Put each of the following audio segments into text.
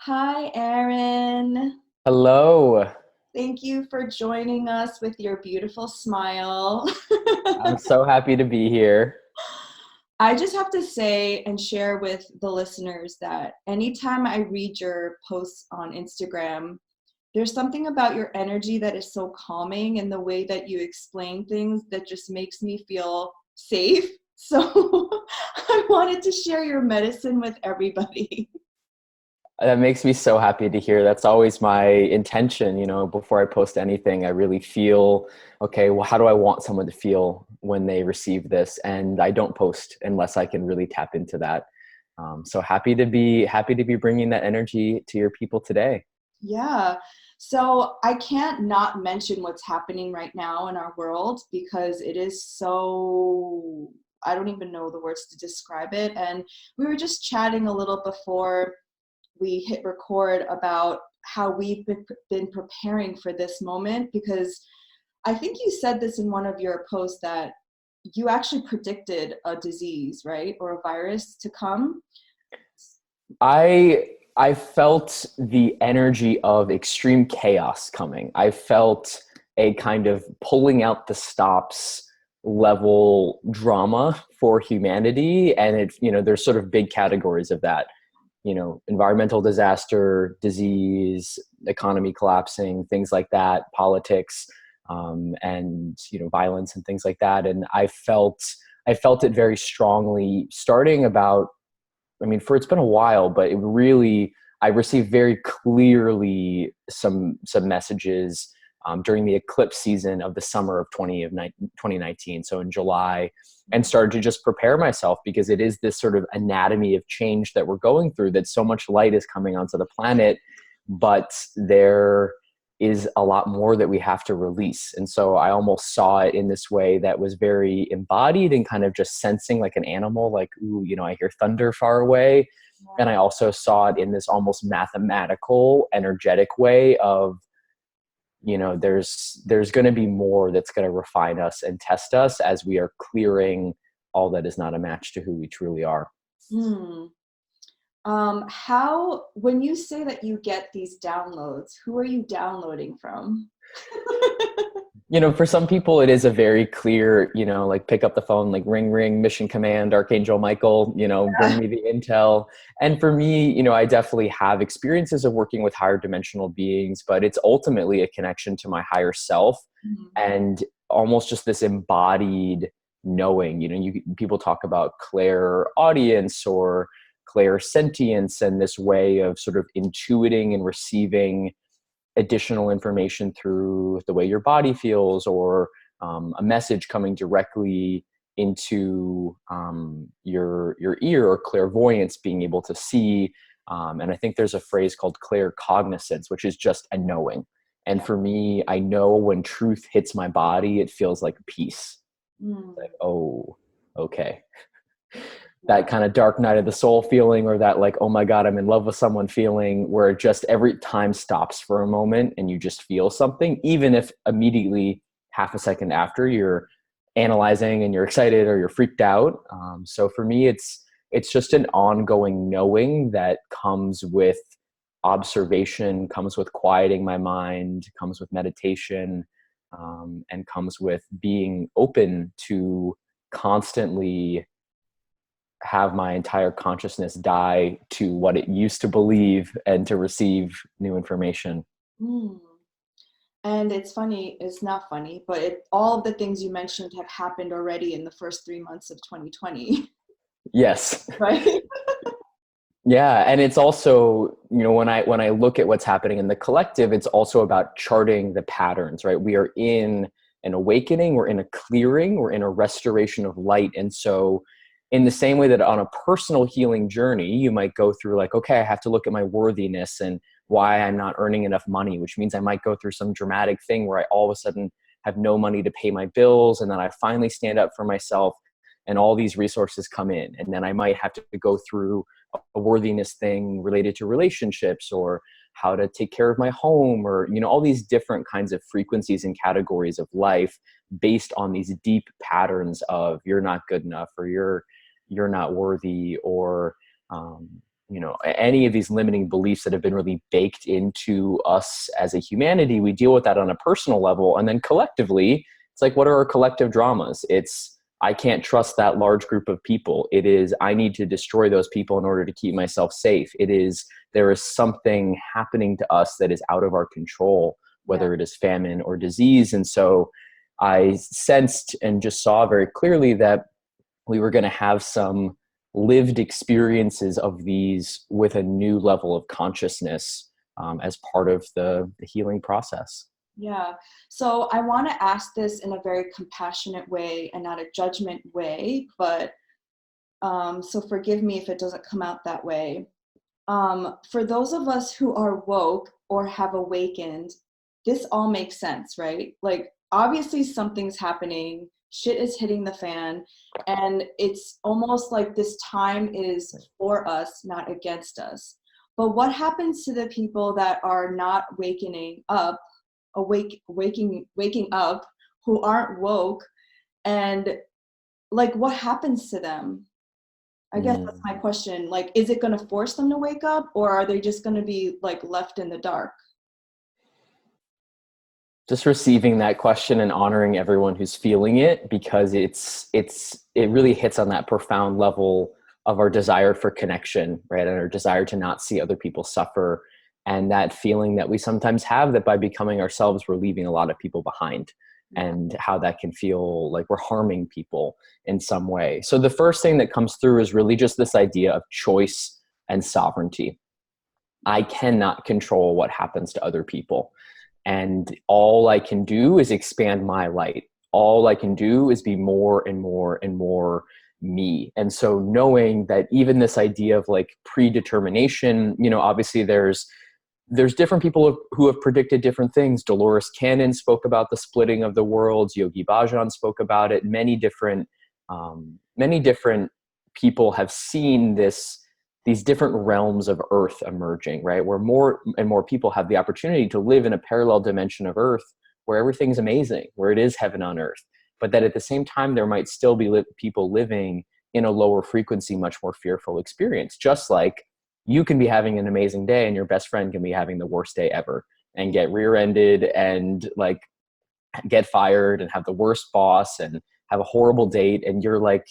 Hi, Erin. Hello. Thank you for joining us with your beautiful smile. I'm so happy to be here. I just have to say and share with the listeners that anytime I read your posts on Instagram, there's something about your energy that is so calming and the way that you explain things that just makes me feel safe. So I wanted to share your medicine with everybody. That makes me so happy to hear. That's always my intention, before I post anything. I really feel, okay, well, how do I want someone to feel when they receive this? And I don't post unless I can really tap into that. So happy to be bringing that energy to your people today. Yeah. So I can't not mention what's happening right now in our world because it is so, I don't even know the words to describe it. And we were just chatting a little before we hit record about how we've been preparing for this moment because I think you said this in one of your posts that you actually predicted a disease, right? Or a virus to come. I felt the energy of extreme chaos coming. I felt a kind of pulling out the stops level drama for humanity. And there's sort of big categories of that. Environmental disaster, disease, economy collapsing, things like that, politics, and violence and things like that. And I felt it very strongly starting about, it's been a while, but I received very clearly some messages during the eclipse season of the summer of 2019. So in July, and started to just prepare myself because it is this sort of anatomy of change that we're going through, that so much light is coming onto the planet, but there is a lot more that we have to release. And so I almost saw it in this way that was very embodied and kind of just sensing like an animal, like, ooh, I hear thunder far away. And I also saw it in this almost mathematical, energetic way of, there's going to be more that's going to refine us and test us as we are clearing all that is not a match to who we truly are. Hmm. When you say that you get these downloads, who are you downloading from? For some people, it is a very clear, like pick up the phone, like ring, ring, mission command, Archangel Michael, bring me the intel. And for me, I definitely have experiences of working with higher dimensional beings, but it's ultimately a connection to my higher self Mhm. and almost just this embodied knowing. People talk about clairaudience or clairsentience and this way of sort of intuiting and receiving additional information through the way your body feels, or a message coming directly into your ear, or clairvoyance, being able to see. And I think there's a phrase called claircognizance, which is just a knowing. And for me, I know when truth hits my body, it feels like peace. Mm. Like, oh, okay, that kind of dark night of the soul feeling, or that like, oh my God, I'm in love with someone feeling, where it just every time stops for a moment and you just feel something, even if immediately half a second after you're analyzing and you're excited or you're freaked out. So for me, it's just an ongoing knowing that comes with observation, comes with quieting my mind, comes with meditation, and comes with being open to constantly have my entire consciousness die to what it used to believe and to receive new information. Mm. And it's funny, it's not funny, but all of the things you mentioned have happened already in the first 3 months of 2020, Yes. right? Yeah, and it's also, when I look at what's happening in the collective, it's also about charting the patterns, right? We are in an awakening, we're in a clearing, we're in a restoration of light. And so in the same way that on a personal healing journey, you might go through like, okay, I have to look at my worthiness and why I'm not earning enough money, which means I might go through some dramatic thing where I all of a sudden have no money to pay my bills, and then I finally stand up for myself and all these resources come in. And then I might have to go through a worthiness thing related to relationships, or how to take care of my home, or all these different kinds of frequencies and categories of life based on these deep patterns of you're not good enough, or you're not worthy, or any of these limiting beliefs that have been really baked into us as a humanity, we deal with that on a personal level. And then collectively, it's like, what are our collective dramas? It's, I can't trust that large group of people. It is, I need to destroy those people in order to keep myself safe. It is, there is something happening to us that is out of our control, whether it is famine or disease. And so I sensed and just saw very clearly that we were going to have some lived experiences of these with a new level of consciousness as part of the healing process. Yeah. So I want to ask this in a very compassionate way and not a judgment way, but so forgive me if it doesn't come out that way. For those of us who are woke or have awakened, this all makes sense, right? Like, obviously something's happening, shit is hitting the fan, and it's almost like this time is for us, not against us. But what happens to the people that are not waking up, who aren't woke, and like, what happens to them? I guess that's my question. Like, is it going to force them to wake up, or are they just going to be like left in the dark? Just receiving that question and honoring everyone who's feeling it, because it really hits on that profound level of our desire for connection, right? And our desire to not see other people suffer. And that feeling that we sometimes have that by becoming ourselves, we're leaving a lot of people behind, and how that can feel like we're harming people in some way. So the first thing that comes through is really just this idea of choice and sovereignty. I cannot control what happens to other people. And all I can do is expand my light. All I can do is be more and more and more me. And so knowing that even this idea of like predetermination, obviously there's different people who have predicted different things. Dolores Cannon spoke about the splitting of the worlds. Yogi Bhajan spoke about it. Many different people have seen these different realms of Earth emerging, right? Where more and more people have the opportunity to live in a parallel dimension of Earth where everything's amazing, where it is heaven on earth. But that at the same time, there might still be people living in a lower frequency, much more fearful experience. Just like you can be having an amazing day and your best friend can be having the worst day ever and get rear-ended and like get fired and have the worst boss and have a horrible date. And you're like,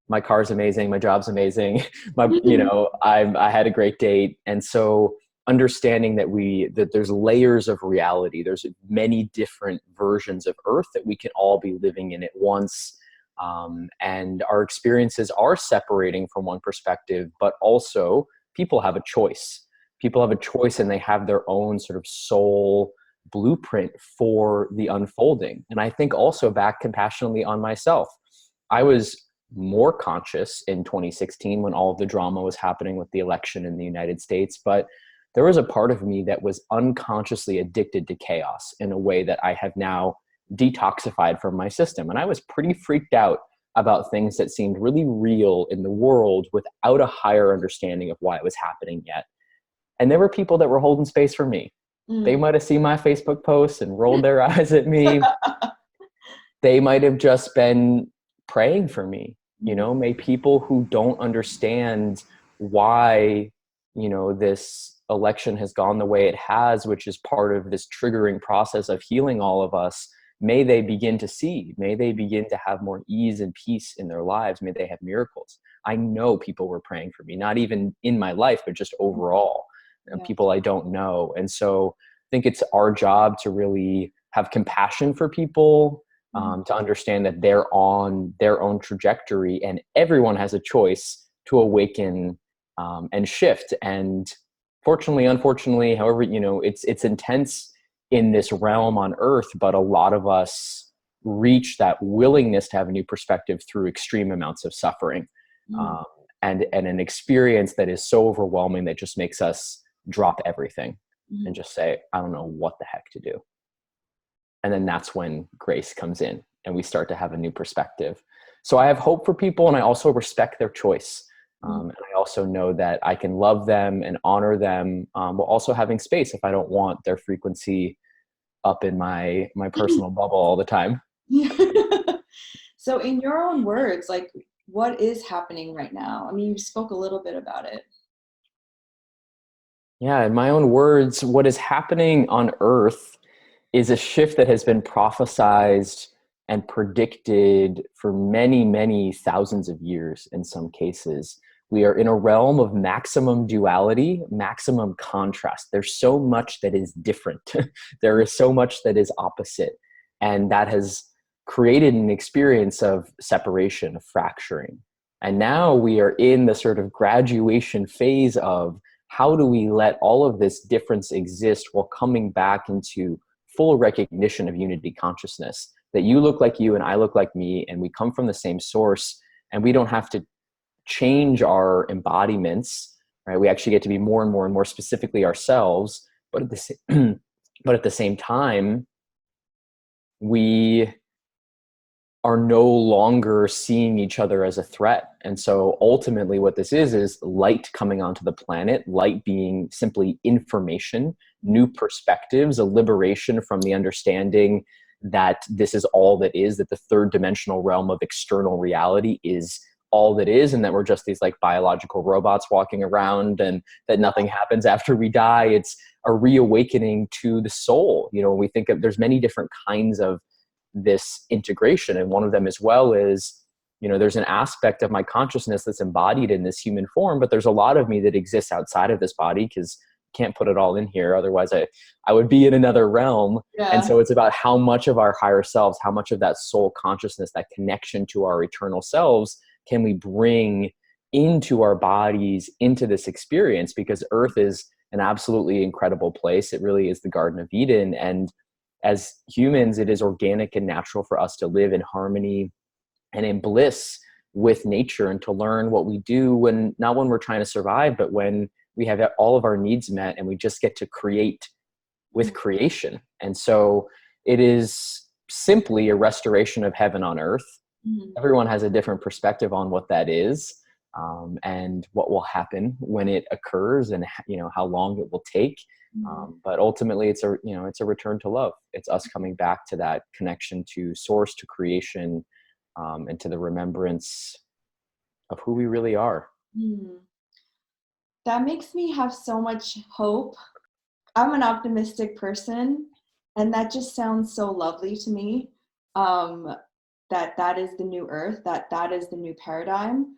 my car's amazing, my job's amazing, I had a great date. And so understanding that there's layers of reality, there's many different versions of Earth that we can all be living in at once. And our experiences are separating from one perspective, but also people have a choice. People have a choice, and they have their own sort of soul blueprint for the unfolding. And I think also back compassionately on myself. I was more conscious in 2016 when all of the drama was happening with the election in the United States, but there was a part of me that was unconsciously addicted to chaos in a way that I have now detoxified from my system. And I was pretty freaked out about things that seemed really real in the world without a higher understanding of why it was happening yet. And there were people that were holding space for me. They might have seen my Facebook posts and rolled their eyes at me. They might have just been praying for me. May people who don't understand why, this election has gone the way it has, which is part of this triggering process of healing all of us, may they begin to see, may they begin to have more ease and peace in their lives. May they have miracles. I know people were praying for me, not even in my life, but just overall, people I don't know. And so I think it's our job to really have compassion for people, to understand that they're on their own trajectory, and everyone has a choice to awaken and shift. And fortunately, unfortunately, however, it's intense in this realm on Earth, but a lot of us reach that willingness to have a new perspective through extreme amounts of suffering, and an experience that is so overwhelming that just makes us drop everything and just say, I don't know what the heck to do. And then that's when grace comes in and we start to have a new perspective. So I have hope for people, and I also respect their choice. And I also know that I can love them and honor them, while also having space if I don't want their frequency up in my personal bubble all the time. So in your own words, like, what is happening right now? I mean, you spoke a little bit about it. Yeah, in my own words, what is happening on Earth is a shift that has been prophesized and predicted for many, many thousands of years in some cases. We are in a realm of maximum duality, maximum contrast. There's so much that is different. There is so much that is opposite. And that has created an experience of separation, of fracturing. And now we are in the sort of graduation phase of how do we let all of this difference exist while coming back into full recognition of unity consciousness, that you look like you and I look like me, and we come from the same source, and we don't have to change our embodiments, right? We actually get to be more and more and more specifically ourselves, but at the same, but at the same time, we are no longer seeing each other as a threat. And so ultimately what this is light coming onto the planet, light being simply information, new perspectives, a liberation from the understanding that this is all that is, that the third dimensional realm of external reality is all that is, and that we're just these like biological robots walking around, and that nothing happens after we die. It's a reawakening to the soul. You know, we think of, there's many different kinds of this integration, and one of them as well is, you know, there's an aspect of my consciousness that's embodied in this human form, but there's a lot of me that exists outside of this body, because can't put it all in here, otherwise I would be in another realm. And Yeah. so it's about how much of our higher selves, how much of that soul consciousness, that connection to our eternal selves, can we bring into our bodies, into this experience, because Earth is an absolutely incredible place. It really is the Garden of Eden, and as humans, it is organic and natural for us to live in harmony and in bliss with nature, and to learn what we do when, not when we're trying to survive, but when we have all of our needs met, and we just get to create with creation. And so it is simply a restoration of heaven on earth. Mhm. Everyone has a different perspective on what that is, and what will happen when it occurs, and you know how long it will take. But ultimately, it's a, you know, it's a return to love. It's us coming back to that connection to source, to creation, and to the remembrance of who we really are. Mhm. That makes me have so much hope. I'm an optimistic person, and that just sounds so lovely to me. Um, that that is the new earth, that that is the new paradigm.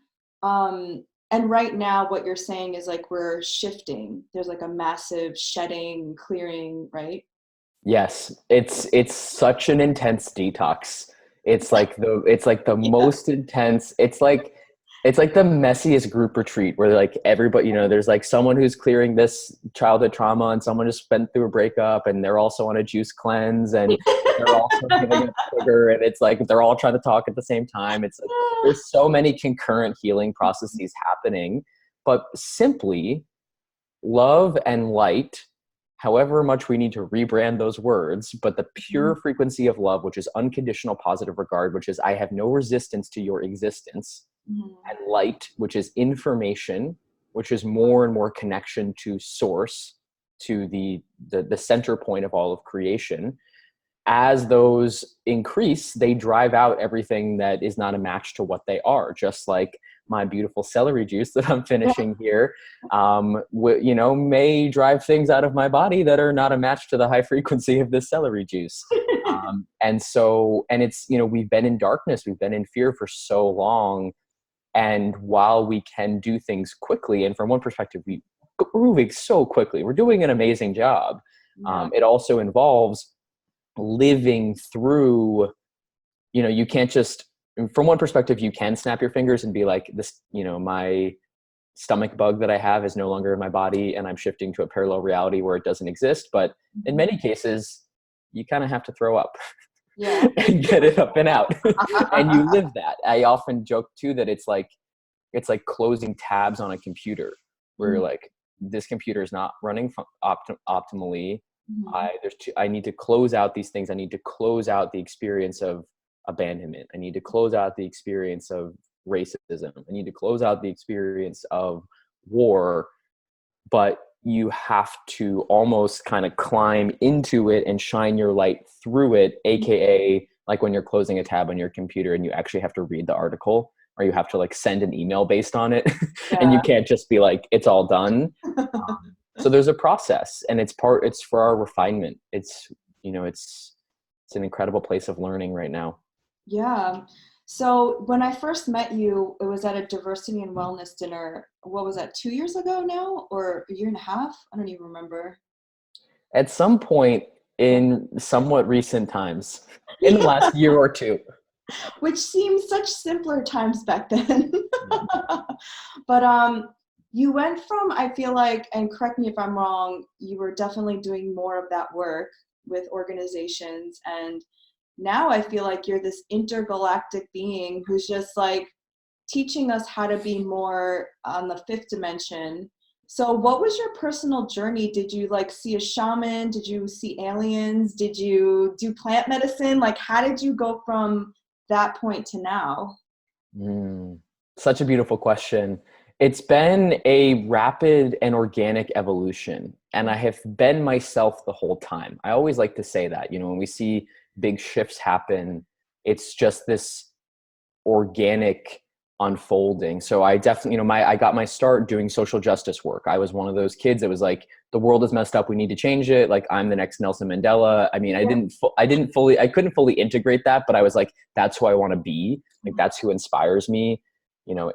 And right now, what you're saying is like we're shifting. There's like a massive shedding, clearing, right? Yes, it's such an intense detox. It's like the Yeah. most intense. It's like the messiest group retreat where like everybody, you know, there's like someone who's clearing this childhood trauma, and someone just went through a breakup, and they're also on a juice cleanse, and they're also giving up sugar, and it's like they're all trying to talk at the same time. It's like there's so many concurrent healing processes happening, but simply love and light, however much we need to rebrand those words, but the pure frequency of love, which is unconditional positive regard, which is I have no resistance to your existence, Mhm. and light, which is information, which is more and more connection to source, to the center point of all of creation. As those increase, they drive out everything that is not a match to what they are. Just like my beautiful celery juice that I'm finishing here, you know, may drive things out of my body that are not a match to the high frequency of this celery juice. And so, and it's, you know, we've been in darkness, we've been in fear for so long. And while we can do things quickly, and from one perspective, we're moving so quickly, we're doing an amazing job. Yeah. It also involves living through, you know, you can't just, from one perspective, you can snap your fingers and be like, this, you know, my stomach bug that I have is no longer in my body, and I'm shifting to a parallel reality where it doesn't exist. But in many cases, you kind of have to throw up Yeah. and get it up and out. And you live that. I often joke too that it's like closing tabs on a computer, where you're like, this computer is not running optimally. Mhm. I need to close out these things. I need to close out the experience of abandonment. I need to close out the experience of racism. I need to close out the experience of war. But you have to almost kind of climb into it and shine your light through it, aka like when you're closing a tab on your computer and you actually have to read the article, or you have to like send an email based on it. And you Yeah. can't just be like, it's all done. So there's a process, and it's for our refinement. It's an incredible place of learning right now. Yeah. So when I first met you, it was at a diversity and wellness dinner. What was that, 2 years ago now, or a year and a half? I don't even remember. At some point in somewhat recent times, in the Yeah. last year or two. Which seems such simpler times back then. Mm. But you went from, I feel like, and correct me if I'm wrong, you were definitely doing more of that work with organizations, and now I feel like you're this intergalactic being who's just like teaching us how to be more on the fifth dimension. So what was your personal journey? Did you like see a shaman? Did you see aliens? Did you do plant medicine? Like, how did you go from that point to now? Mm. Such a beautiful question. It's been a rapid and organic evolution, and I have been myself the whole time. I always like to say that, when we see big shifts happen, it's just this organic unfolding. So I definitely, I got my start doing social justice work. I was one of those kids that was like, the world is messed up, we need to change it. Like, I'm the next Nelson Mandela. I mean, I couldn't fully integrate that, but I was like, that's who I want to be. Like, that's who inspires me.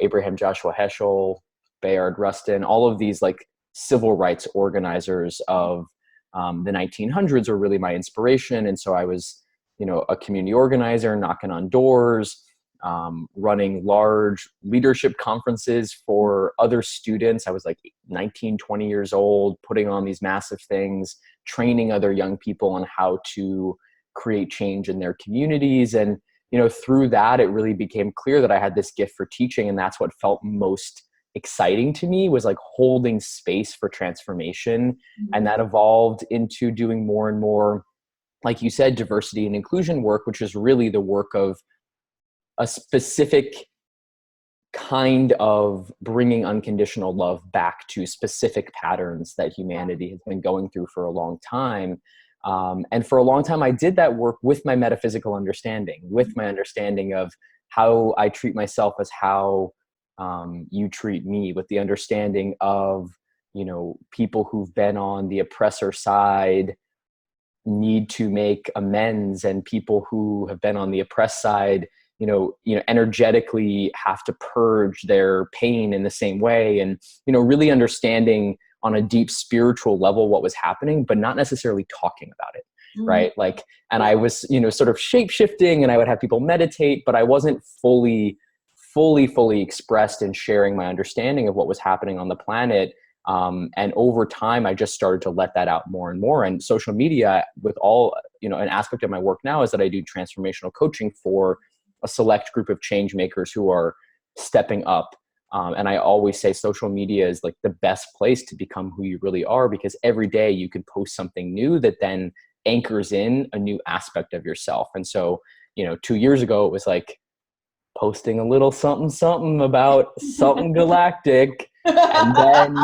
Abraham Joshua Heschel, Bayard Rustin, all of these like civil rights organizers of the 1900s were really my inspiration. And so I was, a community organizer, knocking on doors, running large leadership conferences for other students. I was like 19, 20 years old, putting on these massive things, training other young people on how to create change in their communities. And, through that, it really became clear that I had this gift for teaching. And that's what felt most exciting to me, was like holding space for transformation. Mm-hmm. And that evolved into doing more and more, like you said, diversity and inclusion work, which is really the work of a specific kind of bringing unconditional love back to specific patterns that humanity has been going through for a long time. And for a long time, I did that work with my metaphysical understanding, with my understanding of how I treat myself as how you treat me, with the understanding of, people who've been on the oppressor side need to make amends, and people who have been on the oppressed side, energetically have to purge their pain in the same way. And, really understanding on a deep spiritual level what was happening, but not necessarily talking about it. Mm-hmm. Right. Like, and I was, sort of shape shifting, and I would have people meditate, but I wasn't fully expressed in sharing my understanding of what was happening on the planet. And over time, I just started to let that out more and more. And social media, with all, an aspect of my work now is that I do transformational coaching for a select group of change makers who are stepping up. And I always say social media is like the best place to become who you really are, because every day you can post something new that then anchors in a new aspect of yourself. And so, 2 years ago, it was like posting a little something about something galactic. And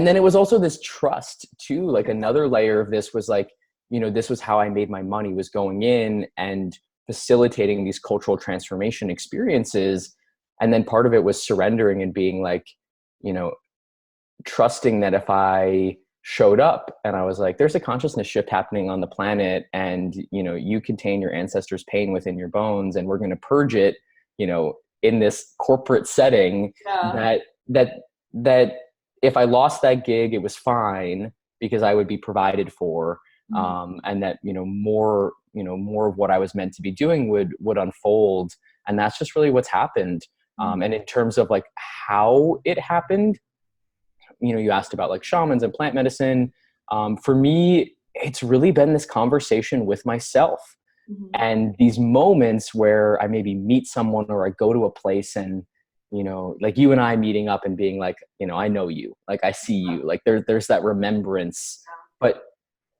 then it was also this trust too. Like, another layer of this was like, this was how I made my money, was going in and facilitating these cultural transformation experiences. And then part of it was surrendering and being like, trusting that if I showed up and I was like, there's a consciousness shift happening on the planet, and, you contain your ancestors' pain within your bones, and we're going to purge it, in this corporate setting, Yeah. that if I lost that gig, it was fine, because I would be provided for. And that, more of what I was meant to be doing would unfold. And that's just really what's happened. And in terms of like how it happened, you asked about like shamans and plant medicine. For me, it's really been this conversation with myself, Mm-hmm. and these moments where I maybe meet someone, or I go to a place and, like you and I meeting up and being like, I know you, like I see you, like there's that remembrance. But,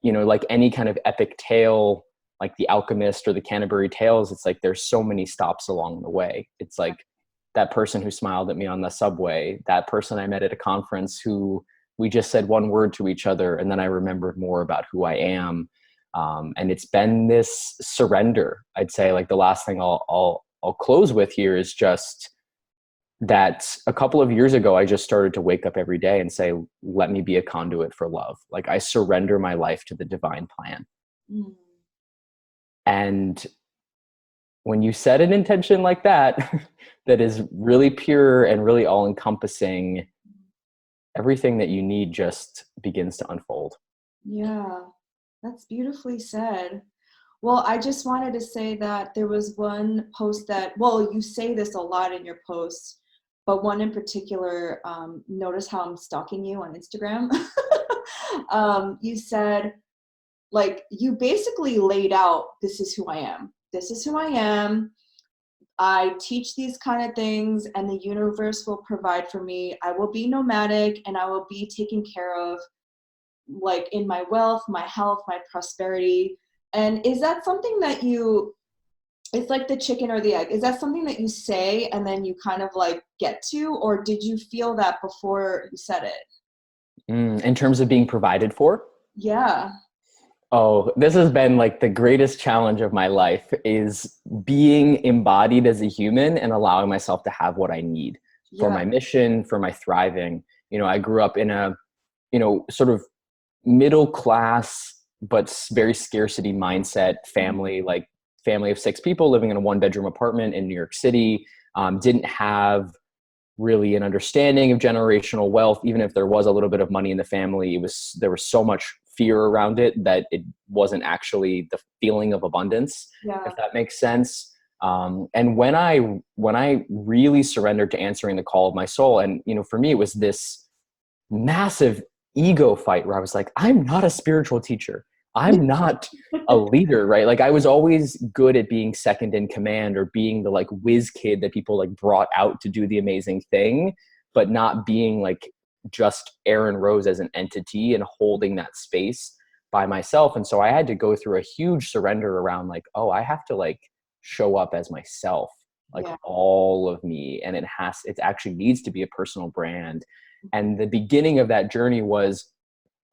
like any kind of epic tale, like The Alchemist or the Canterbury Tales, it's like there's so many stops along the way. It's like that person who smiled at me on the subway, that person I met at a conference who we just said one word to each other, and then I remembered more about who I am. And it's been this surrender. I'd say like the last thing I'll close with here is just that a couple of years ago, I just started to wake up every day and say, let me be a conduit for love. Like, I surrender my life to the divine plan. Mm. And when you set an intention like that, that is really pure and really all encompassing, everything that you need just begins to unfold. Yeah, that's beautifully said. Well, I just wanted to say that there was one post that, well, you say this a lot in your posts, but one in particular, notice how I'm stalking you on Instagram. You said, like, you basically laid out, this is who I am. This is who I am. I teach these kind of things, and the universe will provide for me. I will be nomadic, and I will be taken care of, like in my wealth, my health, my prosperity. And is that something that you, it's like the chicken or the egg, is that something that you say and then you kind of like get to, or did you feel that before you said it? In terms of being provided for? Yeah. Oh, this has been like the greatest challenge of my life, is being embodied as a human and allowing myself to have what I need for Yeah. my mission, for my thriving. I grew up in a, sort of middle class, but very scarcity mindset family, like family of 6 people living in a 1-bedroom apartment in New York City. Didn't have really an understanding of generational wealth. Even if there was a little bit of money in the family, there was so much fear around it that it wasn't actually the feeling of abundance, Yeah. if that makes sense. And when I really surrendered to answering the call of my soul, and for me, it was this massive ego fight where I was like, I'm not a spiritual teacher. I'm not a leader, right? Like, I was always good at being second in command, or being the like whiz kid that people like brought out to do the amazing thing, but not being like just Aaron Rose as an entity and holding that space by myself. And so I had to go through a huge surrender around like, oh, I have to like show up as myself, like Yeah. all of me. And it actually needs to be a personal brand. And the beginning of that journey was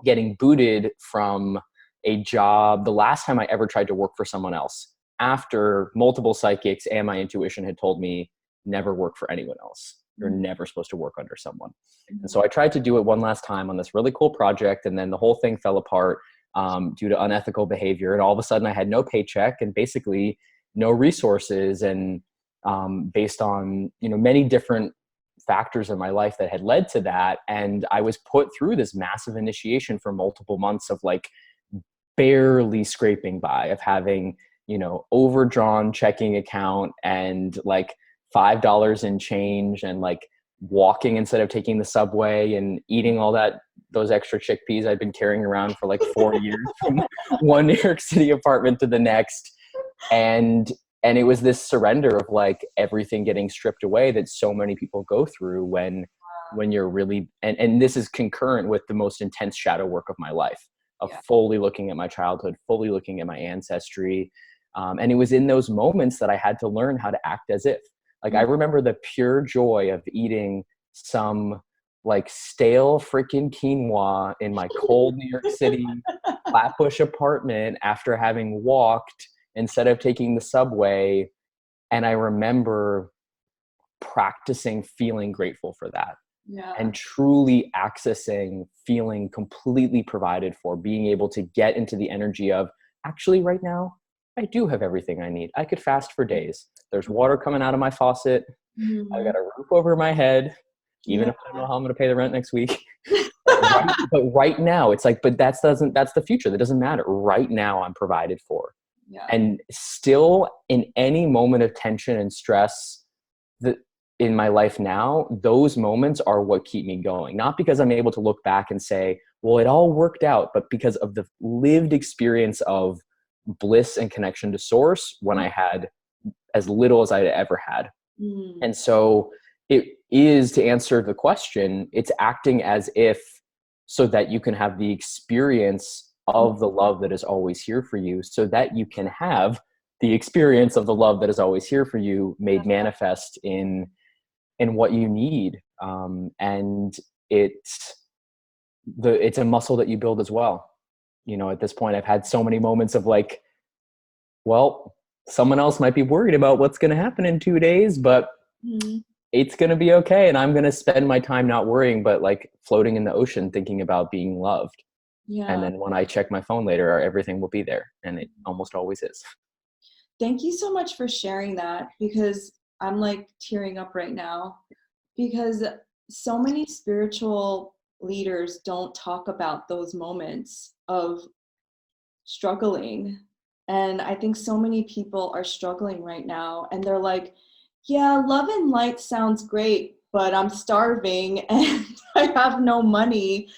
getting booted from a job the last time I ever tried to work for someone else, after multiple psychics and my intuition had told me, never work for anyone else. You're never supposed to work under someone. And so I tried to do it one last time on this really cool project. And then the whole thing fell apart due to unethical behavior. And all of a sudden I had no paycheck and basically no resources. And based on, many different factors in my life that had led to that. And I was put through this massive initiation for multiple months of like barely scraping by, of having, overdrawn checking account and like $5 in change, and like walking instead of taking the subway, and eating all those extra chickpeas I'd been carrying around for like 4 years from one New York City apartment to the next. And it was this surrender of like everything getting stripped away that so many people go through when you're really, and this is concurrent with the most intense shadow work of my life, of Yeah. fully looking at my childhood, fully looking at my ancestry. And it was in those moments that I had to learn how to act as if. Like, I remember the pure joy of eating some like stale freaking quinoa in my cold New York City Flatbush apartment after having walked instead of taking the subway. And I remember practicing feeling grateful for that, Yeah. and truly accessing feeling completely provided for, being able to get into the energy of, actually right now I do have everything I need. I could fast for days. There's water coming out of my faucet. I've Mhm. got a roof over my head, even Yeah. if I don't know how I'm going to pay the rent next week. But right now it's like, but that's the future. That doesn't matter. Right now I'm provided for. Yeah. And still, in any moment of tension and stress that in my life now, those moments are what keep me going. Not because I'm able to look back and say, well, it all worked out, but because of the lived experience of bliss and connection to source when I had as little as I'd ever had. Mm. And so it is, to answer the question, it's acting as if, so that you can have the experience of the love that is always here for you, so that you can have the experience of the love that is always here for you made manifest in what you need. And it's a muscle that you build as well. At this point, I've had so many moments of like, well, someone else might be worried about what's going to happen in 2 days, but Mm. it's going to be okay. And I'm going to spend my time not worrying, but like floating in the ocean, thinking about being loved. And Yeah. then when I check my phone later, everything will be there. And it almost always is. Thank you so much for sharing that, because I'm like tearing up right now, because so many spiritual leaders don't talk about those moments of struggling. And I think so many people are struggling right now, and they're like, yeah, love and light sounds great, but I'm starving and I have no money.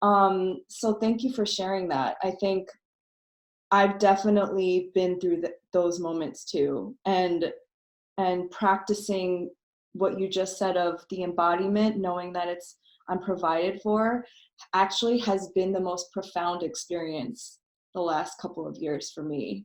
So thank you for sharing that. I think I've definitely been through those moments too, and practicing what you just said of the embodiment, knowing that I'm provided for, actually has been the most profound experience the last couple of years for me.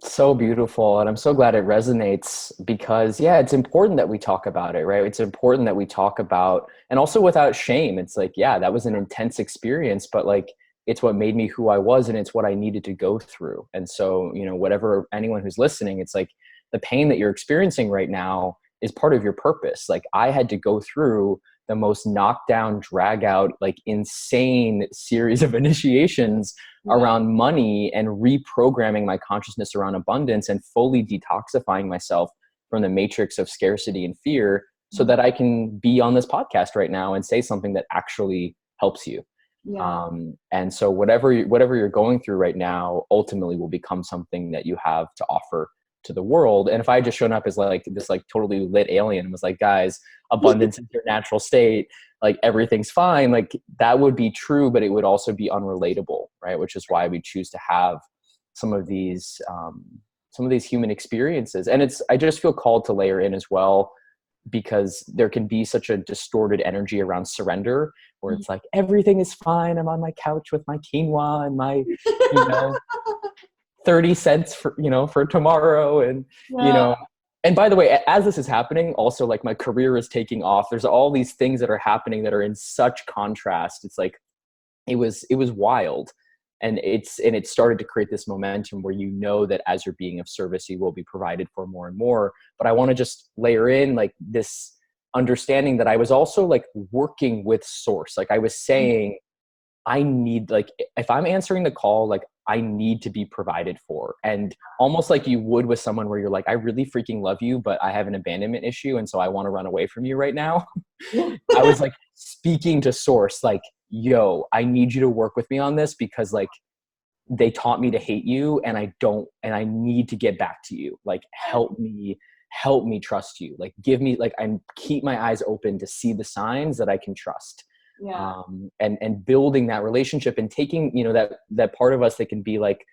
So beautiful. And I'm so glad it resonates because, yeah, it's important that we talk about it, right? It's important that we talk about, and also without shame. It's like, yeah, that was an intense experience, but like, it's what made me who I was and it's what I needed to go through. And so, whatever, anyone who's listening, it's like the pain that you're experiencing right now is part of your purpose. Like, I had to go through the most knockdown, drag out, like insane series of initiations around money and reprogramming my consciousness around abundance and fully detoxifying myself from the matrix of scarcity and fear so that I can be on this podcast right now and say something that actually helps you. Yeah. And so whatever you're going through right now ultimately will become something that you have to offer to the world. And if I had just shown up as like this like totally lit alien and was like, guys, abundance is your natural state, like everything's fine, like that would be true, but it would also be unrelatable, right? Which is why we choose to have some of these human experiences. And I just feel called to layer in as well, because there can be such a distorted energy around surrender where it's like, everything is fine. I'm on my couch with my quinoa and my, you know, 30 cents for tomorrow. And, Yeah. and by the way, as this is happening, also like my career is taking off. There's all these things that are happening that are in such contrast. It's like, it was wild. And it started to create this momentum where, that as you're being of service, you will be provided for more and more. But I want to just layer in like this understanding that I was also like working with source. Like I was saying, I need, like, if I'm answering the call, like I need to be provided for. And almost like you would with someone where you're like, I really freaking love you, but I have an abandonment issue. And so I want to run away from you right now. I was like speaking to source, like, yo, I need you to work with me on this because like they taught me to hate you and I need to get back to you. Like, help me trust you. Like, give me, like, keep my eyes open to see the signs that I can trust. Yeah. And building that relationship and taking, that part of us that can be like,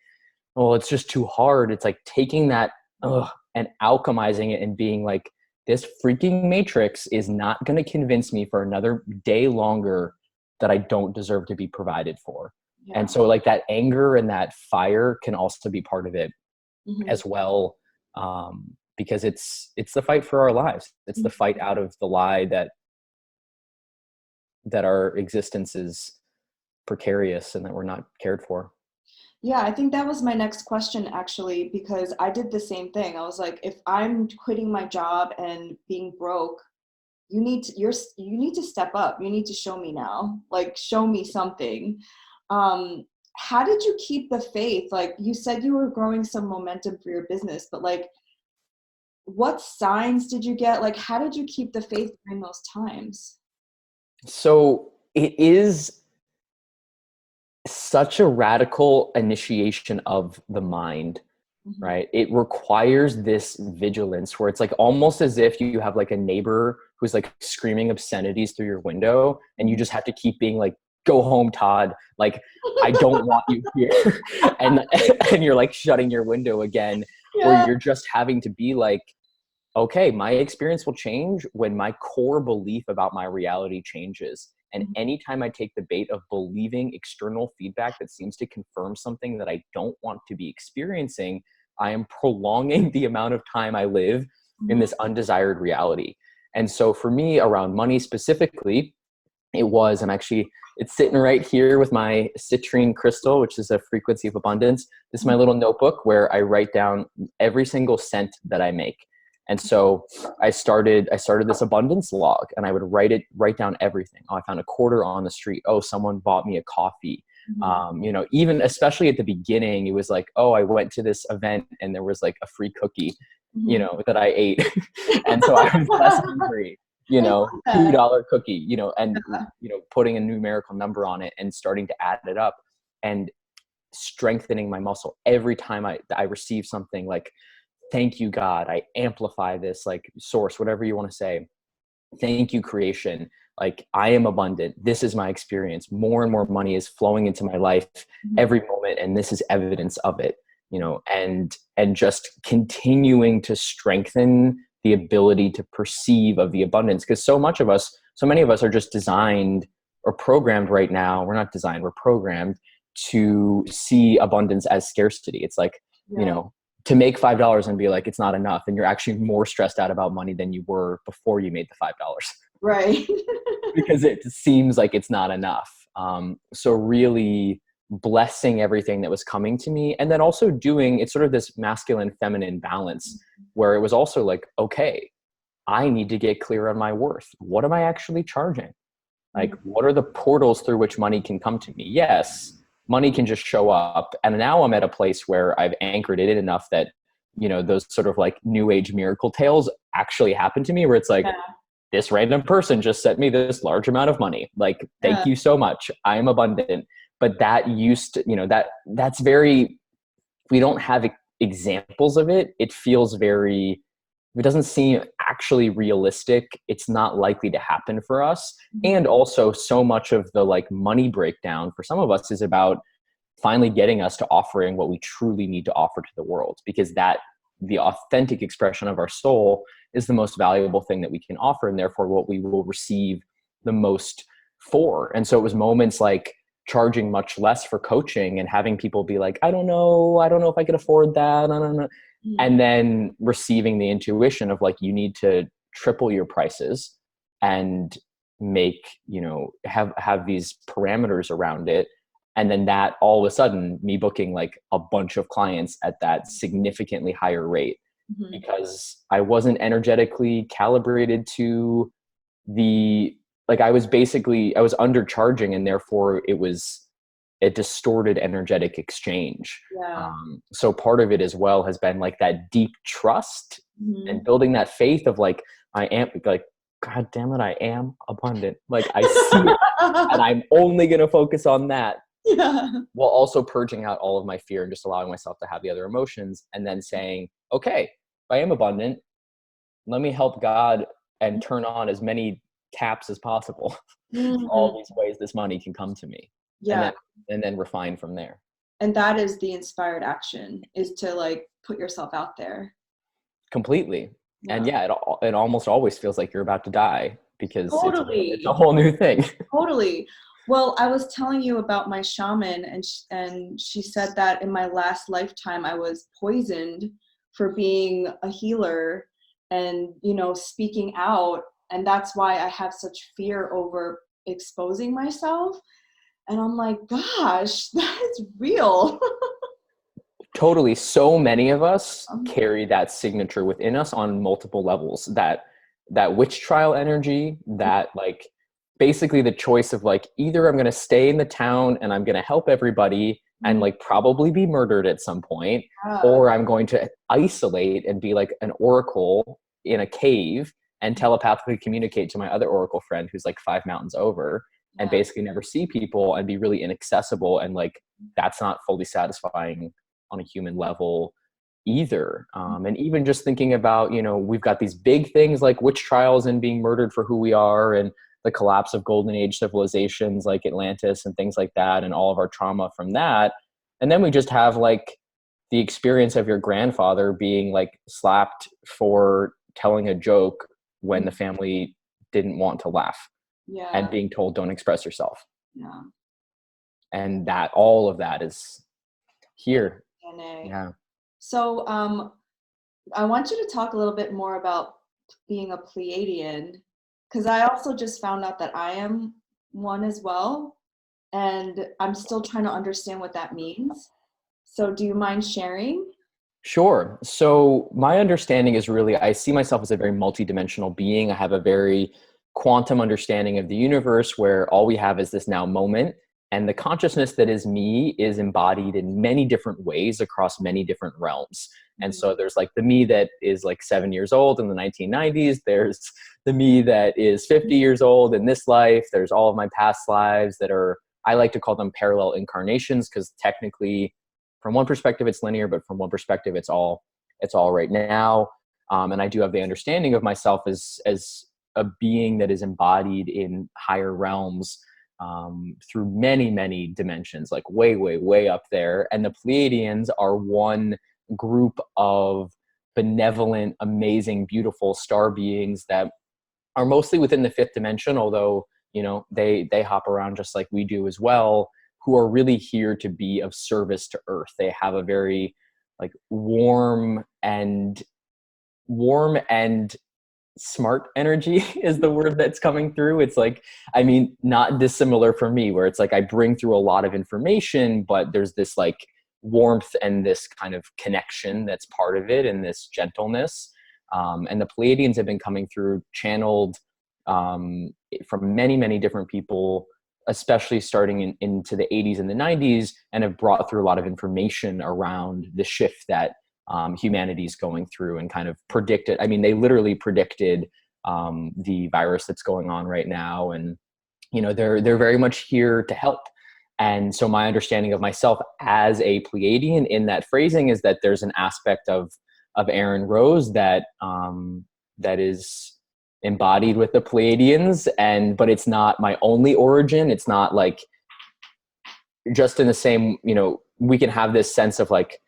oh, it's just too hard. It's like taking that and alchemizing it and being like, this freaking matrix is not going to convince me for another day longer that I don't deserve to be provided for. Yeah. And so like that anger and that fire can also be part of it as well. Because it's the fight for our lives. It's the fight out of the lie that our existence is precarious and that we're not cared for. Yeah, I think that was my next question actually, because I did the same thing. I was like, if I'm quitting my job and being broke, you need to step up. You need to show me now. Like, show me something. How did you keep the faith? Like, you said you were growing some momentum for your business, but like, what signs did you get? Like, how did you keep the faith during those times? So it is such a radical initiation of the mind, right? It requires this vigilance where it's like almost as if you have like a neighbor who's like screaming obscenities through your window and you just have to keep being like, go home, Todd. Like, I don't want you here. and you're like shutting your window again, or Yeah. you're just having to be like, okay, my experience will change when my core belief about my reality changes. And anytime I take the bait of believing external feedback that seems to confirm something that I don't want to be experiencing, I am prolonging the amount of time I live in this undesired reality. And so for me, around money specifically, it's sitting right here with my citrine crystal, which is a frequency of abundance. This is my little notebook where I write down every single cent that I make. And so I started this abundance log, and I would write down everything. Oh, I found a quarter on the street. Oh, someone bought me a coffee. You know, even especially at the beginning, it was like, oh, I went to this event and there was like a free cookie, you know, that I ate. And so I was less hungry, you I know, love that. $2 cookie, you know, and, Yeah. you know, putting a numerical number on it and starting to add it up and strengthening my muscle every time I receive something like, thank you, God. I amplify this, like, source, whatever you want to say. Thank you, creation. Like, I am abundant. This is my experience. More and more money is flowing into my life every moment, and this is evidence of it, you know, and just continuing to strengthen the ability to perceive of the abundance. Because so many of us are just designed or programmed right now. We're not designed, we're programmed to see abundance as scarcity. It's like, you Yeah. know, to make $5 and be like, it's not enough. And you're actually more stressed out about money than you were before you made the $5 Right. because it seems like it's not enough. So really blessing everything that was coming to me. And then also doing, it's sort of this masculine feminine balance where it was also like, okay, I need to get clear on my worth. What am I actually charging? Like, what are the portals through which money can come to me? Yes, money can just show up. And now I'm at a place where I've anchored it in enough that, you know, those sort of like new age miracle tales actually happen to me, where it's like, Yeah. this random person just sent me this large amount of money. Like, Yeah. thank you so much. I am abundant. But that used to, you know, that's very, we don't have examples of it. It feels very, if it doesn't seem actually realistic, it's not likely to happen for us. And also, so much of the like money breakdown for some of us is about finally getting us to offering what we truly need to offer to the world, because that the authentic expression of our soul is the most valuable thing that we can offer, and therefore what we will receive the most for. And so it was moments like charging much less for coaching and having people be like, I don't know if I could afford that. I don't know. And then receiving the intuition of like, you need to triple your prices and make, you know, have these parameters around it. And then that all of a sudden me booking like a bunch of clients at that significantly higher rate, because I wasn't energetically calibrated to the, like, I was undercharging, and therefore it was a distorted energetic exchange. Yeah. So part of it as well has been like that deep trust and building that faith of like, I am like, God damn it, I am abundant. Like, I see it, and I'm only going to focus on that, Yeah. while also purging out all of my fear and just allowing myself to have the other emotions, and then saying, okay, if I am abundant, let me help God and turn on as many taps as possible. All these ways this money can come to me, Yeah. and then refine from there. And that is the inspired action, is to like put yourself out there. Completely. Yeah. And yeah, it almost always feels like you're about to die, because Totally. it's a whole new thing. Totally. Well, I was telling you about my shaman, and she said that in my last lifetime I was poisoned for being a healer and, you know, speaking out, and that's why I have such fear over exposing myself. And I'm like, gosh, that is real. Totally. So many of us carry that signature within us on multiple levels. That witch trial energy, that like basically the choice of like, either I'm going to stay in the town and I'm going to help everybody and like probably be murdered at some point, or I'm going to isolate and be like an oracle in a cave and telepathically communicate to my other oracle friend who's like 5 mountains over, and basically never see people and be really inaccessible. And like, that's not fully satisfying on a human level either. And even just thinking about, you know, we've got these big things like witch trials and being murdered for who we are, and the collapse of golden age civilizations like Atlantis and things like that, and all of our trauma from that. And then we just have like the experience of your grandfather being like slapped for telling a joke when the family didn't want to laugh, and being told don't express yourself. Yeah. And that all of that is here. DNA. Yeah. So I want you to talk a little bit more about being a Pleiadian, because I also just found out that I am one as well, and I'm still trying to understand what that means. So do you mind sharing? Sure. So my understanding is really, I see myself as a very multidimensional being. I have a very quantum understanding of the universe where all we have is this now moment. And the consciousness that is me is embodied in many different ways across many different realms. And Mm-hmm. so there's like the me that is like 7 years old in the 1990s. There's the me that is 50 years old in this life. There's all of my past lives that are, I like to call them parallel incarnations, because technically from one perspective it's linear, but from one perspective it's all right now. And I do have the understanding of myself as a being that is embodied in higher realms, through many many dimensions, like way way way up there. And the Pleiadians are one group of benevolent, amazing, beautiful star beings that are mostly within the fifth dimension, although they hop around just like we do as well, who are really here to be of service to Earth. They have a very like warm and smart energy is the word that's coming through. It's like, I mean, not dissimilar for me, where it's like I bring through a lot of information, but there's this like warmth and this kind of connection that's part of it, and this gentleness. And the Pleiadians have been coming through channeled, from many many different people, especially starting into the 80s and the 90s, and have brought through a lot of information around the shift that humanity's going through, and kind of predicted. I mean, they literally predicted the virus that's going on right now, and they're very much here to help. And so my understanding of myself as a Pleiadian in that phrasing is that there's an aspect of Aaron Rose that is embodied with the Pleiadians, but it's not my only origin. It's not like just in the same, we can have this sense of like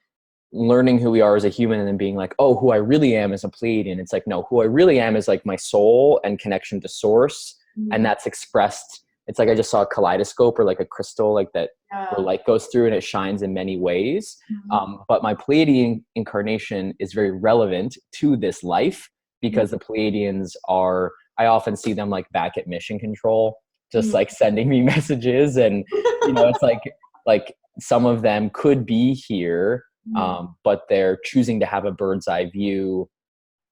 learning who we are as a human and then being like, oh, who I really am as a Pleiadian. It's like, no, who I really am is like my soul and connection to source. Mm-hmm. And that's expressed. It's like I just saw a kaleidoscope or like a crystal like that, where Yeah. light goes through and it shines in many ways. Mm-hmm. But my Pleiadian incarnation is very relevant to this life, because the Pleiadians are, I often see them like back at mission control, just Mm-hmm. like sending me messages. And, it's like some of them could be here, but they're choosing to have a bird's eye view.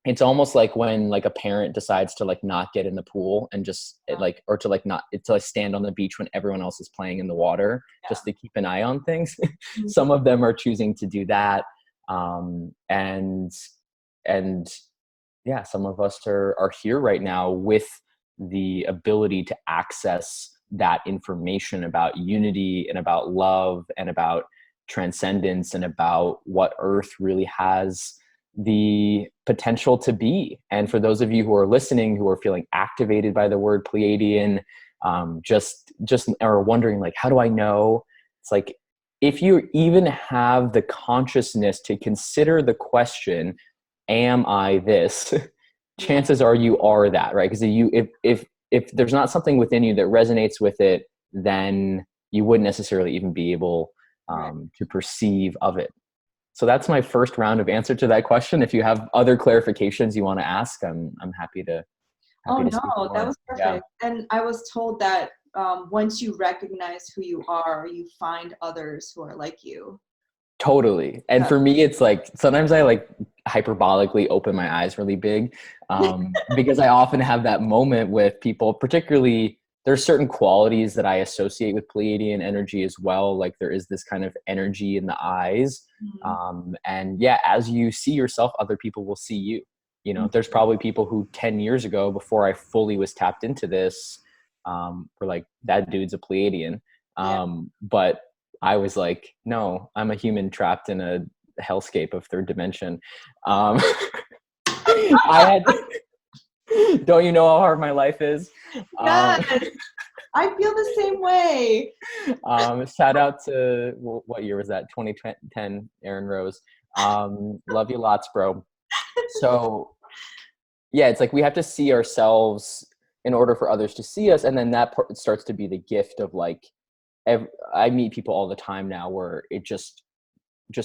It's almost like when like a parent decides to like not get in the pool and just like, or to like not, to like stand on the beach when everyone else is playing in the water, just to keep an eye on things. Mm-hmm. Some of them are choosing to do that. And yeah, some of us are here right now with the ability to access that information about unity and about love and about transcendence and about what Earth really has the potential to be. And for those of you who are listening, who are feeling activated by the word Pleiadian, just are wondering like, how do I know? It's like, if you even have the consciousness to consider the question, am I this? Yeah. Chances are you are that, right? Because if there's not something within you that resonates with it, then you wouldn't necessarily even be able Right. to perceive of it. So that's my first round of answer to that question. If you have other clarifications you want to ask, I'm happy to Oh speak no, that more. was Yeah. perfect. And I was told that once you recognize who you are, you find others who are like you. Totally. And Yeah. for me, it's like sometimes I like hyperbolically open my eyes really big, because I often have that moment with people, particularly there's certain qualities that I associate with Pleiadian energy as well. Like there is this kind of energy in the eyes. Mhm. And yeah, as you see yourself, other people will see you. There's probably people who 10 years ago, before I fully was tapped into this, were like, that dude's a Pleiadian. Yeah. But I was like, no, I'm a human trapped in a hellscape of third dimension. I had, don't you know how hard my life is? Yes, Um, I feel the same way. Shout out to, what year was that? 2010, Aaron Rose. Love you lots, bro. So yeah, it's like we have to see ourselves in order for others to see us. And then that part starts to be the gift of like, I meet people all the time now where it just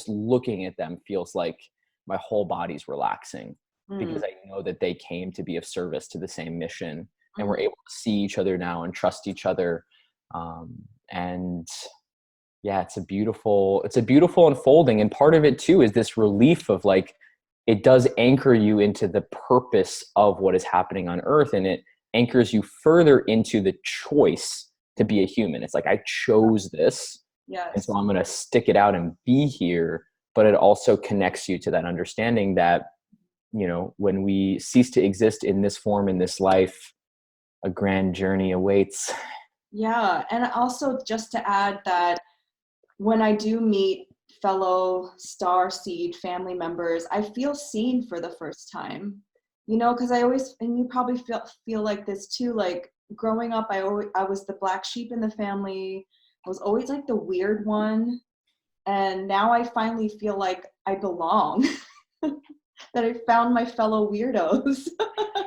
looking at them feels like my whole body's relaxing, Mm. because I know that they came to be of service to the same mission, and we're Mhm. able to see each other now and trust each other. And Yeah, it's a beautiful unfolding. And part of it too is this relief of like, it does anchor you into the purpose of what is happening on earth. And it anchors you further into the choice to be a human. It's like, I chose this. And so Yes. I'm going to stick it out and be here. But it also connects you to that understanding that, you know, when we cease to exist in this form, in this life, a grand journey awaits. Yeah. And also just to add that when I do meet fellow star seed family members, I feel seen for the first time. You know, because I always, and you probably feel like this too, like growing up, I was the black sheep in the family. I was always like the weird one. And now I finally feel like I belong, that I found my fellow weirdos.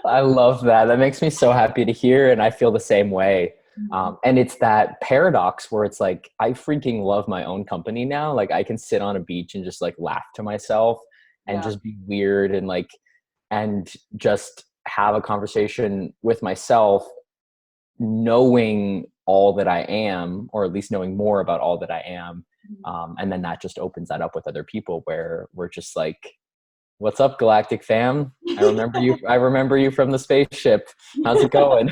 I love that. That makes me so happy to hear. And I feel the same way. Mhm. And it's that paradox where it's like, I freaking love my own company now. Like I can sit on a beach and just like laugh to myself and Yeah. just be weird and like, and just have a conversation with myself, knowing all that I am, or at least knowing more about all that I am. And then that just opens that up with other people where we're just like, what's up, galactic fam? I remember you. I remember you from the spaceship. How's it going?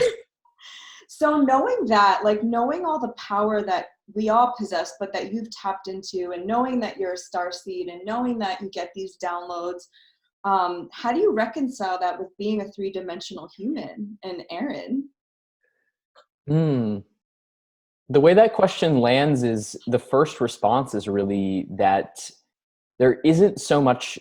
So knowing that, like knowing all the power that we all possess, but that you've tapped into, and knowing that you're a star seed, and knowing that you get these downloads, how do you reconcile that with being a three-dimensional human and Aaron? Hmm. The way that question lands is the first response is really that there isn't so much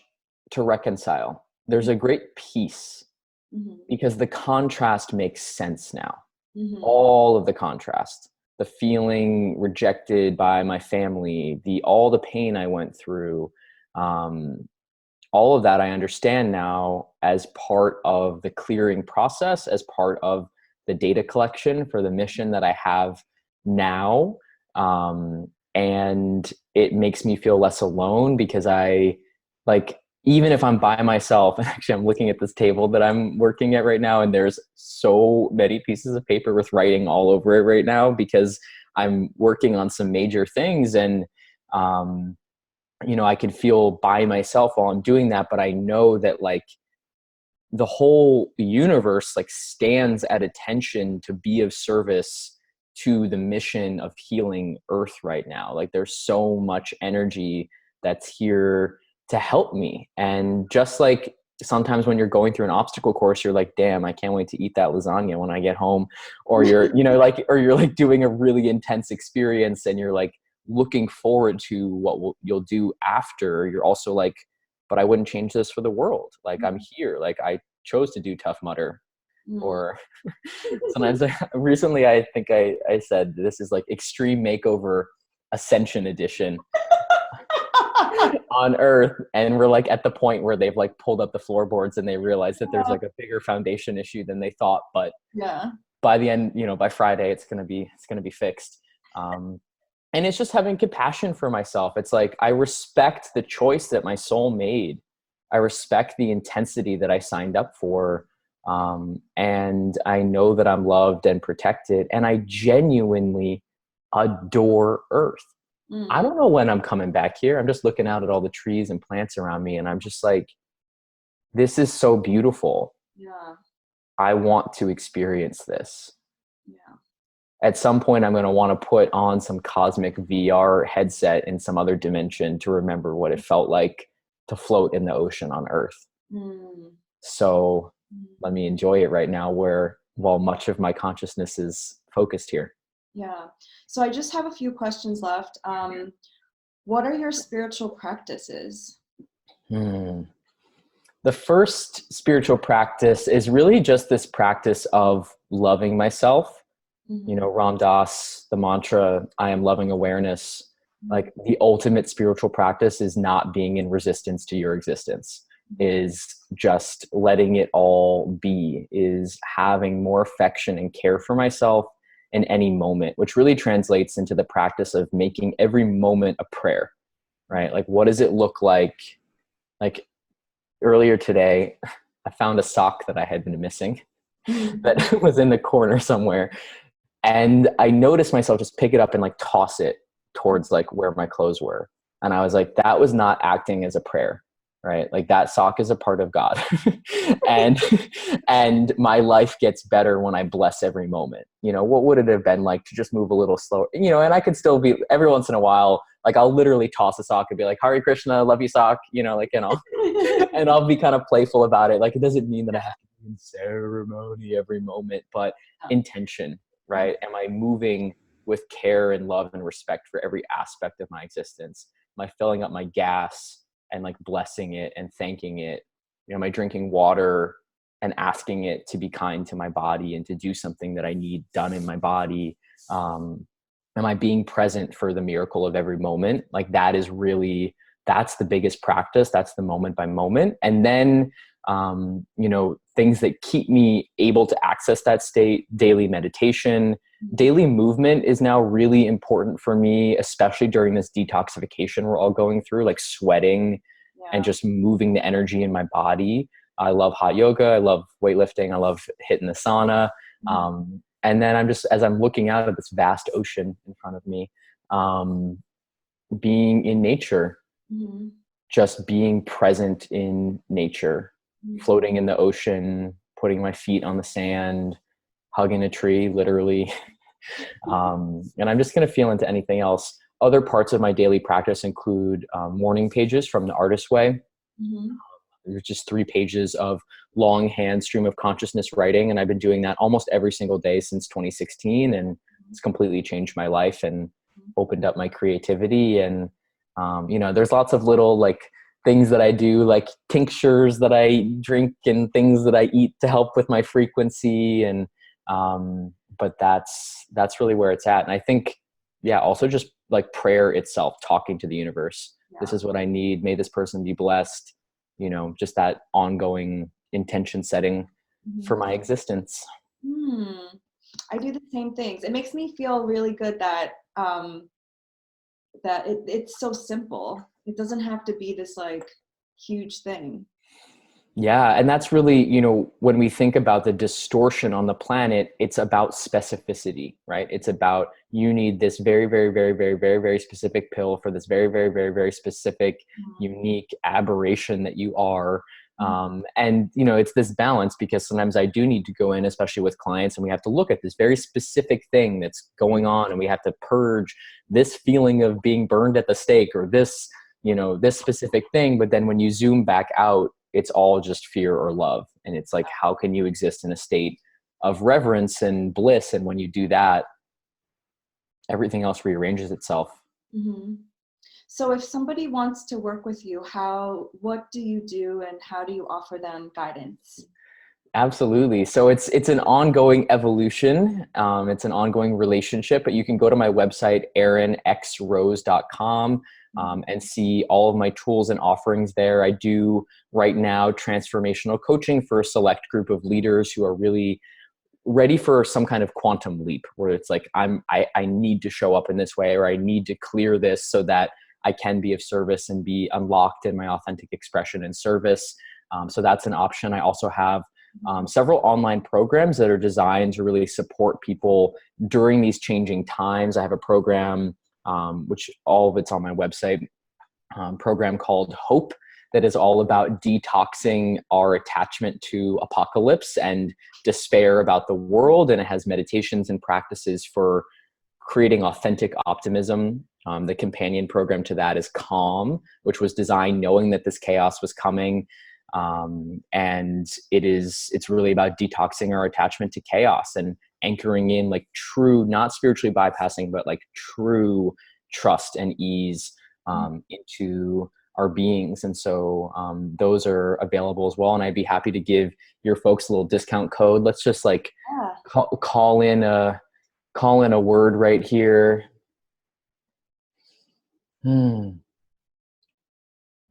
to reconcile. There's a great peace Mm-hmm. because the contrast makes sense now. Mm-hmm. All of the contrast, the feeling rejected by my family, all the pain I went through, um, all of that I understand now as part of the clearing process, as part of the data collection for the mission that I have now. And it makes me feel less alone because I like, even if I'm by myself, and actually I'm looking at this table that I'm working at right now, and there's so many pieces of paper with writing all over it right now because I'm working on some major things. And, you know, I can feel by myself while I'm doing that, but I know that like the whole universe like stands at attention to be of service to the mission of healing Earth right now. Like there's so much energy that's here to help me. And just like sometimes when you're going through an obstacle course, you're like, damn, I can't wait to eat that lasagna when I get home. Or you're, you know, like, or you're like doing a really intense experience and you're like looking forward to what you'll do after. You're also like, but I wouldn't change this for the world. Like I'm here. Like I chose to do Tough Mudder. Mm. Or sometimes recently I think I said this is like extreme makeover ascension edition on Earth. And we're like at the point where they've like pulled up the floorboards and they realize that there's like a bigger foundation issue than they thought. But Yeah. by the end, you know, by Friday, it's going to be fixed. And it's just having compassion for myself. It's like, I respect the choice that my soul made. I respect the intensity that I signed up for. And I know that I'm loved and protected. And I genuinely adore Earth. I Mm. don't know when I'm coming back here. I'm just looking out at all the trees and plants around me. And I'm just like, this is so beautiful. Yeah. I want to experience this. Yeah. At some point I'm going to want to put on some cosmic VR headset in some other dimension to remember what it felt like to float in the ocean on Earth. Mm. So Mm. let me enjoy it right now while much of my consciousness is focused here. Yeah. So I just have a few questions left. What are your spiritual practices? Hmm. The first spiritual practice is really just this practice of loving myself. You Mm-hmm. know, Ram Dass, the mantra, I am loving awareness. Mm-hmm. Like the ultimate spiritual practice is not being in resistance to your existence, is just letting it all be, is having more affection and care for myself in any moment, which really translates into the practice of making every moment a prayer, right? Like, what does it look like? Like earlier today, I found a sock that I had been missing Mm-hmm. that was in the corner somewhere. And I noticed myself just pick it up and like toss it towards like where my clothes were. And I was like, that was not acting as a prayer, right? Like that sock is a part of God. and and my life gets better when I bless every moment. You know, what would it have been like to just move a little slower? You know, and I could still be every once in a while, like I'll literally toss a sock and be like, Hare Krishna, love you sock, you know, like, you know, and I'll be kind of playful about it. Like it doesn't mean that I have to be in ceremony every moment, but intention, right? Am I moving with care and love and respect for every aspect of my existence? Am I filling up my gas and like blessing it and thanking it? You know, am I drinking water and asking it to be kind to my body and to do something that I need done in my body? Am I being present for the miracle of every moment? Like that is really, that's the biggest practice. That's the moment by moment. And then, you know, things that keep me able to access that state, daily meditation, daily movement is now really important for me, especially during this detoxification we're all going through, like sweating and just moving the energy in my body. I love hot yoga. I love weightlifting. I love hitting the sauna. And then I'm just, as I'm looking out at this vast ocean in front of me, being in nature, just being present in nature, floating in the ocean, putting my feet on the sand, hugging a tree, literally. And I'm just going to feel into anything else. Other parts of my daily practice include morning pages from the Artist's Way. There's just 3 pages of longhand stream of consciousness writing. And I've been doing that almost every single day since 2016. And it's completely changed my life and opened up my creativity. And, you know, there's lots of little like things that I do, like tinctures that I drink and things that I eat to help with my frequency. And, but that's really where it's at. And I think, yeah, also just like prayer itself, talking to the universe. This is what I need. May this person be blessed. You know, just that ongoing intention setting for my existence. I do the same things. It makes me feel really good that it's so simple. It doesn't have to be this like huge thing. Yeah. And that's really, you know, when we think about the distortion on the planet, it's about specificity, right? It's about, you need this very, very, very, very, very, very specific pill for this very, very, very, very specific, unique aberration that you are. And, you know, it's this balance, because sometimes I do need to go in, especially with clients, and we have to look at this very specific thing that's going on, and we have to purge this feeling of being burned at the stake, or this, you know, this specific thing. But then when you zoom back out, it's all just fear or love. And it's like, how can you exist in a state of reverence and bliss? And when you do that, everything else rearranges itself. So if somebody wants to work with you, what do you do and how do you offer them guidance? Absolutely. So it's an ongoing evolution. It's an ongoing relationship, but you can go to my website, aaronxrose.com, and see all of my tools and offerings there. I do right now transformational coaching for a select group of leaders who are really ready for some kind of quantum leap, where it's like, I need to show up in this way, or I need to clear this so that I can be of service and be unlocked in my authentic expression and service. So that's an option. I also have several online programs that are designed to really support people during these changing times. I have a program, which all of it's on my website, program called Hope, that is all about detoxing our attachment to apocalypse and despair about the world. And it has meditations and practices for creating authentic optimism. The companion program to that is Calm, which was designed knowing that this chaos was coming. And it's really about detoxing our attachment to chaos and anchoring in like true, not spiritually bypassing, but like true trust and ease into our beings. And so those are available as well. And I'd be happy to give your folks a little discount code. Let's just like call in a word right here.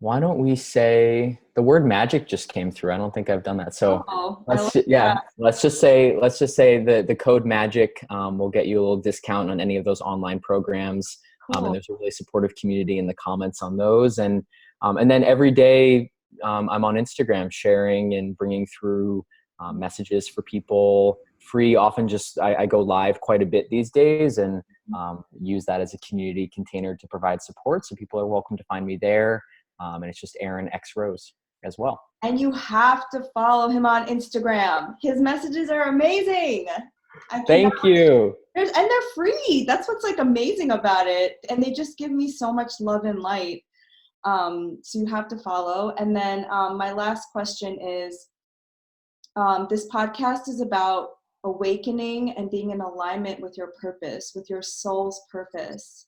Why don't we say the word magic just came through? I don't think I've done that. So let's just say the code magic will get you a little discount on any of those online programs. And there's a really supportive community in the comments on those. And then every day I'm on Instagram sharing and bringing through messages for people free. Often just I go live quite a bit these days, and use that as a community container to provide support. So people are welcome to find me there. And it's just Aaron X Rose as well. And you have to follow him on Instagram. His messages are amazing. Thank you. And they're free. That's what's like amazing about it. And they just give me so much love and light. So you have to follow. And then my last question is, this podcast is about awakening and being in alignment with your purpose, with your soul's purpose.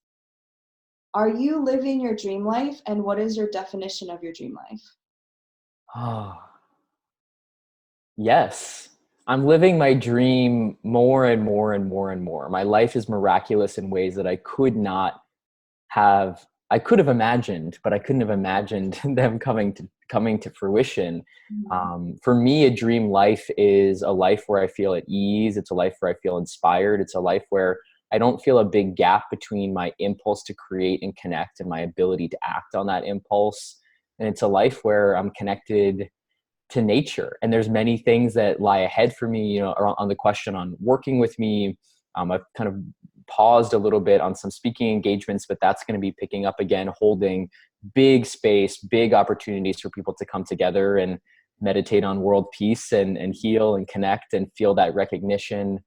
Are you living your dream life? And what is your definition of your dream life? Oh, yes. I'm living my dream more and more and more and more. My life is miraculous in ways that I could have imagined, but I couldn't have imagined them coming to fruition. For me, a dream life is a life where I feel at ease. It's a life where I feel inspired. It's a life where I don't feel a big gap between my impulse to create and connect and my ability to act on that impulse. And it's a life where I'm connected to nature. And there's many things that lie ahead for me, on the question on working with me. I've kind of paused a little bit on some speaking engagements, but that's going to be picking up again, holding big space, big opportunities for people to come together and meditate on world peace and heal and connect and feel that recognition.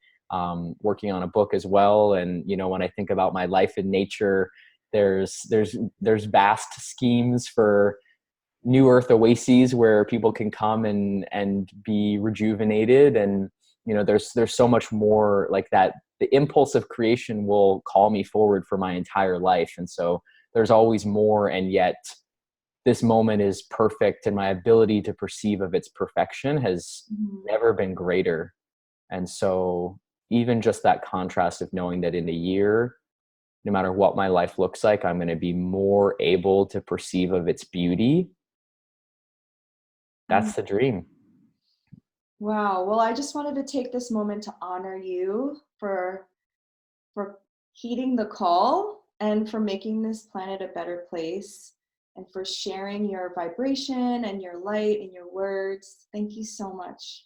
Working on a book as well. And, when I think about my life in nature, there's vast schemes for new earth oases where people can come and be rejuvenated. And, there's so much more like that. The impulse of creation will call me forward for my entire life. And so there's always more. And yet this moment is perfect. And my ability to perceive of its perfection has never been greater. And so even just that contrast of knowing that in a year, no matter what my life looks like, I'm going to be more able to perceive of its beauty. That's the dream. Wow. Well, I just wanted to take this moment to honor you for heeding the call and for making this planet a better place and for sharing your vibration and your light and your words. Thank you so much.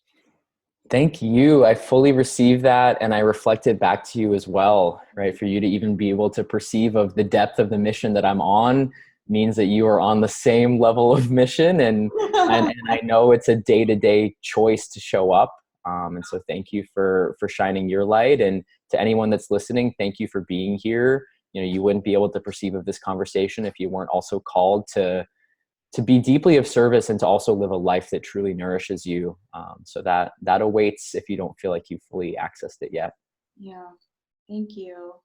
Thank you. I fully received that. And I reflected back to you as well, right? For you to even be able to perceive of the depth of the mission that I'm on means that you are on the same level of mission. And I know it's a day-to-day choice to show up. And so thank you for shining your light. And to anyone that's listening, thank you for being here. You wouldn't be able to perceive of this conversation if you weren't also called to be deeply of service and to also live a life that truly nourishes you. So that awaits if you don't feel like you've fully accessed it yet. Yeah. Thank you.